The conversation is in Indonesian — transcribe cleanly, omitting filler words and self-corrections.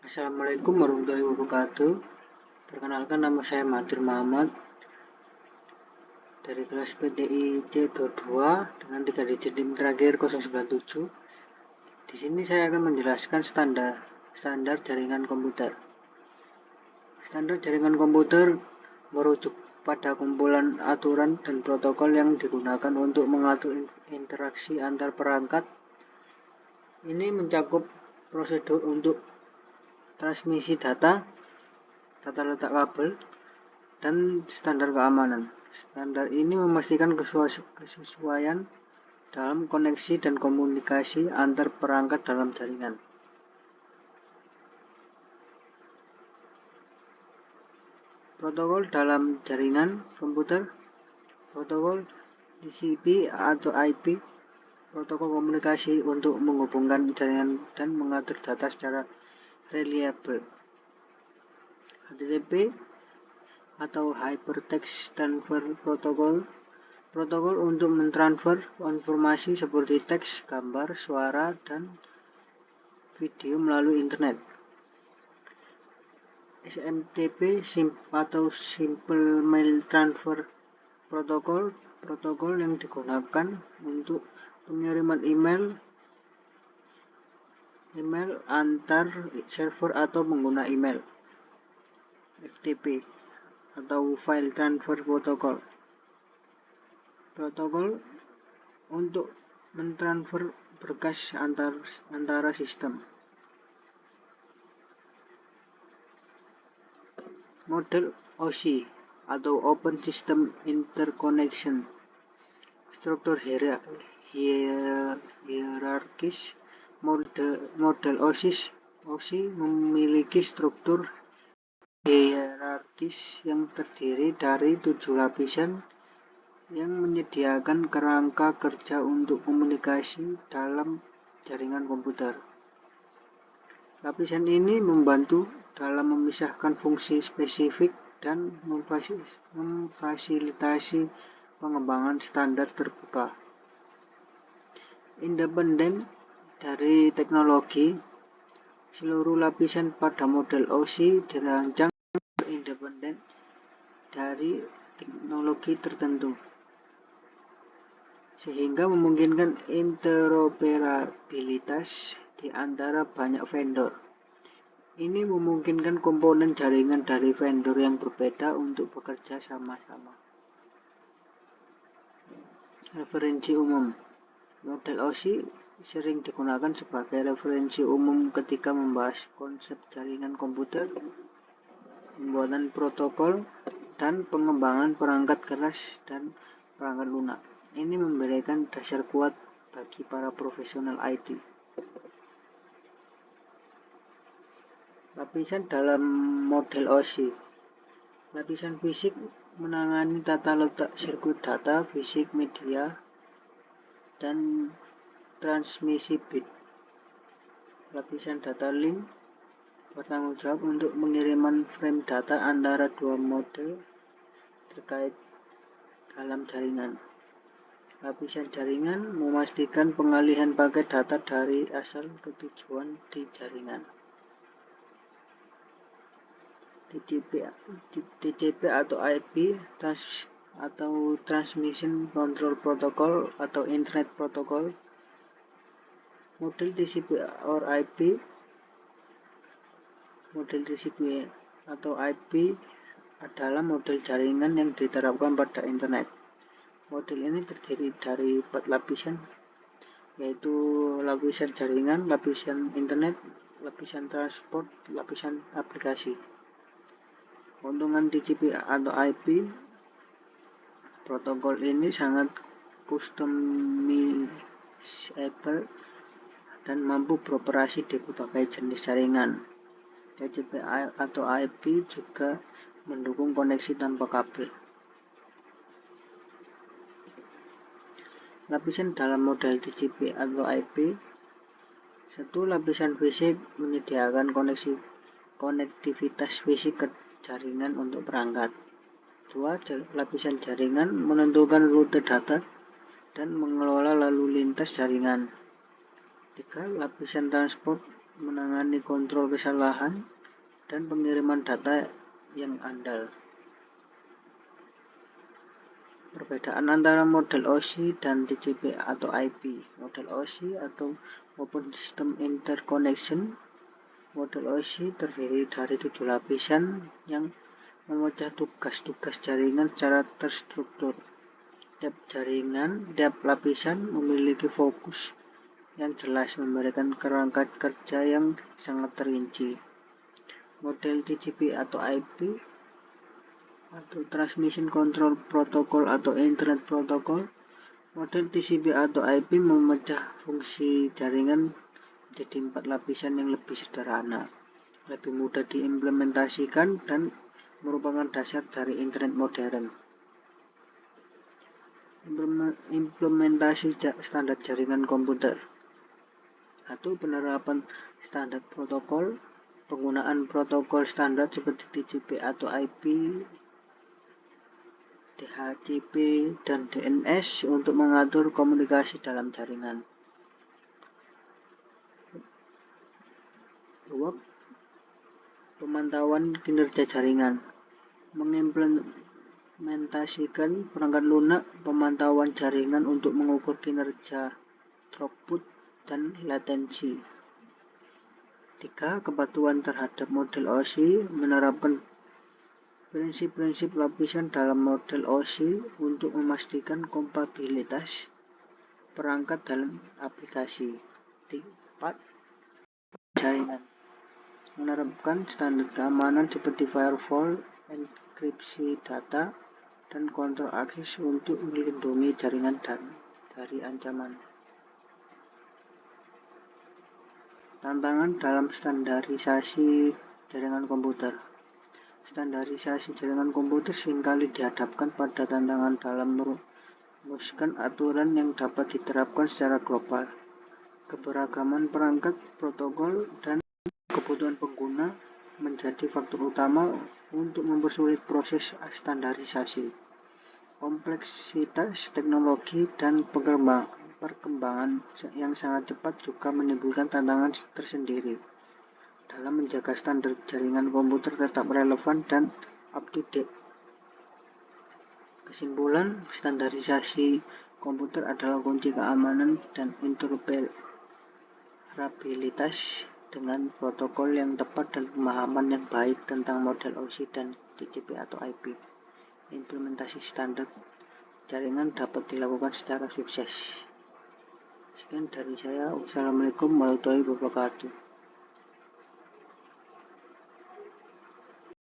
Assalamualaikum warahmatullahi wabarakatuh. Perkenalkan, nama saya Mahathir Muhammad dari kelas PTI C22 dengan 3 digit NIM terakhir 097. Di sini saya akan menjelaskan standar jaringan komputer. Standar jaringan komputer merujuk pada kumpulan aturan dan protokol yang digunakan untuk mengatur interaksi antar perangkat. Ini mencakup prosedur untuk transmisi data letak kabel, dan standar keamanan. Standar ini memastikan kesesuaian dalam koneksi dan komunikasi antar perangkat dalam jaringan. Protokol dalam jaringan komputer. Protokol TCP atau IP, protokol komunikasi untuk menghubungkan jaringan dan mengatur data secara reliable. HTTP atau Hypertext Transfer Protocol, protokol untuk mentransfer informasi seperti teks, gambar, suara, dan video melalui internet. SMTP atau Simple Mail Transfer Protocol, protokol yang digunakan untuk pengiriman email antar server atau pengguna email. FTP atau File Transfer Protocol, protokol untuk mentransfer berkas antara sistem. Model OSI atau Open System Interconnection, struktur hierarkis. Model OSI memiliki struktur hierarkis yang terdiri dari 7 lapisan yang menyediakan kerangka kerja untuk komunikasi dalam jaringan komputer. Lapisan ini membantu dalam memisahkan fungsi spesifik dan memfasilitasi pengembangan standar terbuka. Independen dari teknologi, seluruh lapisan pada model OSI dirancang independen dari teknologi tertentu, sehingga memungkinkan interoperabilitas di antara banyak vendor. Ini memungkinkan komponen jaringan dari vendor yang berbeda untuk bekerja sama-sama. Referensi umum. Model OSI sering digunakan sebagai referensi umum ketika membahas konsep jaringan komputer, pembuatan protokol, dan pengembangan perangkat keras dan perangkat lunak. Ini memberikan dasar kuat bagi para profesional IT. Lapisan dalam model OSI. Lapisan fisik menangani tata letak sirkuit data, fisik media, dan transmisi bit. Lapisan data link bertanggung jawab untuk pengiriman frame data antara dua model terkait dalam jaringan. Lapisan jaringan memastikan pengalihan paket data dari asal ke tujuan di jaringan. TCP atau IP atau Transmission Control Protocol atau Internet Protocol. Model TCP or IP. Model TCP atau IP adalah model jaringan yang diterapkan pada internet. Model ini terdiri dari 4 lapisan, yaitu lapisan jaringan, lapisan internet, lapisan transport, lapisan aplikasi. Keuntungan TCP atau IP, protokol ini sangat customizable dan mampu beroperasi di berbagai jenis jaringan. TCP atau IP juga mendukung koneksi tanpa kabel. Lapisan dalam model TCP atau IP. 1. Lapisan fisik menyediakan konektivitas fisik ke jaringan untuk perangkat. 2. Lapisan jaringan menentukan rute data dan mengelola lalu lintas jaringan. 3. Lapisan transport menangani kontrol kesalahan, dan pengiriman data yang andal. Perbedaan antara model OSI dan TCP atau IP. Model OSI atau Open System Interconnection. Model OSI terdiri dari 7 lapisan yang memecah tugas-tugas jaringan secara terstruktur. Tiap lapisan memiliki fokus yang jelas, memberikan kerangka kerja yang sangat terinci. Model TCP atau IP atau Transmission Control Protocol atau Internet Protocol. Model TCP atau IP memecah fungsi jaringan menjadi 4 lapisan yang lebih sederhana, lebih mudah diimplementasikan, dan merupakan dasar dari internet modern. Implementasi standar jaringan komputer. 1. Penerapan standar protokol. Penggunaan protokol standar seperti TCP atau IP, DHCP, dan DNS untuk mengatur komunikasi dalam jaringan. 2. Pemantauan kinerja jaringan. Mengimplementasikan perangkat lunak pemantauan jaringan untuk mengukur kinerja, throughput, dan latensi. 3. Kepatuhan terhadap model OSI. Menerapkan prinsip-prinsip lapisan dalam model OSI untuk memastikan kompatibilitas perangkat dalam aplikasi. 4. Jaringan. Menerapkan standar keamanan seperti firewall, enkripsi data, dan kontrol akses untuk melindungi jaringan dari ancaman. Tantangan dalam standarisasi jaringan komputer. Standarisasi jaringan komputer seringkali dihadapkan pada tantangan dalam merumuskan aturan yang dapat diterapkan secara global. Keberagaman perangkat, protokol, dan kebutuhan pengguna menjadi faktor utama untuk mempersulit proses standarisasi. Kompleksitas teknologi dan perkembangan yang sangat cepat juga menimbulkan tantangan tersendiri dalam menjaga standar jaringan komputer tetap relevan dan up to date. Kesimpulan, standarisasi komputer adalah kunci keamanan dan interoperabilitas. Dengan protokol yang tepat dan pemahaman yang baik tentang model OSI dan TCP atau IP, implementasi standar jaringan dapat dilakukan secara sukses. Sekian dari saya. Wassalamualaikum warahmatullahi wabarakatuh.